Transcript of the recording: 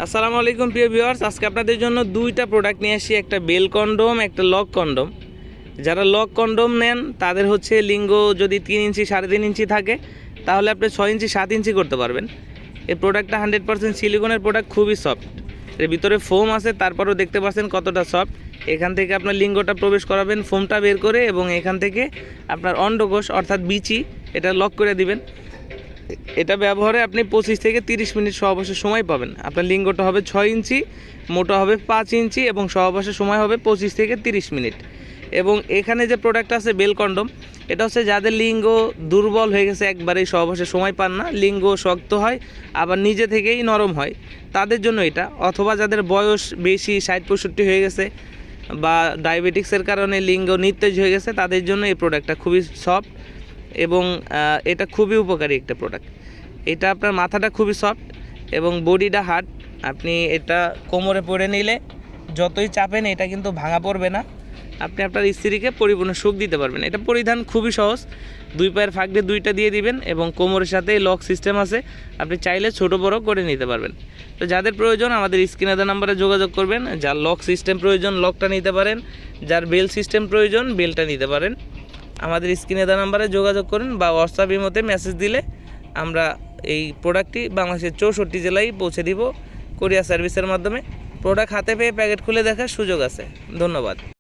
আসসালামু আলাইকুম প্রিয় ভিউয়ার্স, আজকে আপনাদের জন্য দুইটা প্রোডাক্ট নিয়ে আসি, একটা বেল কন্ডোম, একটা লক কন্ডোম। যারা লক কন্ডোম নেন তাদের হচ্ছে লিঙ্গ যদি 3 ইঞ্চি 3.5 ইঞ্চি থাকে তাহলে আপনি 6 ইঞ্চি 7 ইঞ্চি করতে পারবেন। এই প্রোডাক্টটা 100% সিলিকনের প্রোডাক্ট, খুবই সফট। এর ভিতরে ফোম আছে, তারপরেও দেখতে পাচ্ছেন কতটা সফট। এখান থেকে আপনার লিঙ্গটা প্রবেশ করাবেন ফোমটা বের করে, এবং এখান থেকে আপনার অন্ডকোষ অর্থাৎ বিচি এটা লক করে দিবেন। এটা ব্যবহারে আপনি 25 থেকে 30 মিনিট সহবাসের সময় পাবেন। আপনার লিঙ্গটা হবে 6 ইঞ্চি, মোটা হবে 5 ইঞ্চি, এবং সহবাসের সময় হবে 25 থেকে 30 মিনিট। এবং এখানে যে প্রোডাক্ট আছে বেল কন্ডোম, এটা হচ্ছে যাদের লিঙ্গ দুর্বল হয়ে গেছে, একবারেই সহবাসের সময় পান না, লিঙ্গ শক্ত হয় আবার নিজে থেকেই নরম হয়, তাদের জন্য এটা। অথবা যাদের বয়স বেশি 60-65 হয়ে গেছে বা ডায়াবেটিক্সের কারণে লিঙ্গ নিস্তেজ হয়ে গেছে, তাদের জন্য এই প্রোডাক্টটা খুবই সফট এবং এটা খুবই উপকারী একটা প্রোডাক্ট। এটা আপনার মাথাটা খুবই সফট এবং বডিটা হার্ড। আপনি এটা কোমরে পরে নিলে যতই চাপেন এটা কিন্তু ভাঙা পড়বে না। আপনি আপনার স্ত্রীকে পরিপূর্ণ সুখ দিতে পারবেন। এটা পরিধান খুবই সহজ, 2 পায়ের ফাঁক দিয়ে 2টা দিয়ে দিবেন এবং কোমরের সাথে লক সিস্টেম আছে, আপনি চাইলে ছোট বড় করে নিতে পারবেন। তো যাদের প্রয়োজন আমাদের স্ক্রিনে দেওয়া নাম্বারে যোগাযোগ করবেন। যার লক সিস্টেম প্রয়োজন লকটা নিতে পারেন, যার বেল সিস্টেম প্রয়োজন বেলটা নিতে পারেন। আমাদের স্ক্রিনে দেওয়া নাম্বারে যোগাযোগ করুন বা হোয়াটসঅ্যাপ ইমোতে মেসেজ দিলে আমরা এই প্রোডাক্টটি বাংলাদেশের 64 জেলায় পৌঁছে দিব কুরিয়ার সার্ভিসের মাধ্যমে। প্রোডাক্ট হাতে পেয়ে প্যাকেট খুলে দেখার সুযোগ আছে। ধন্যবাদ।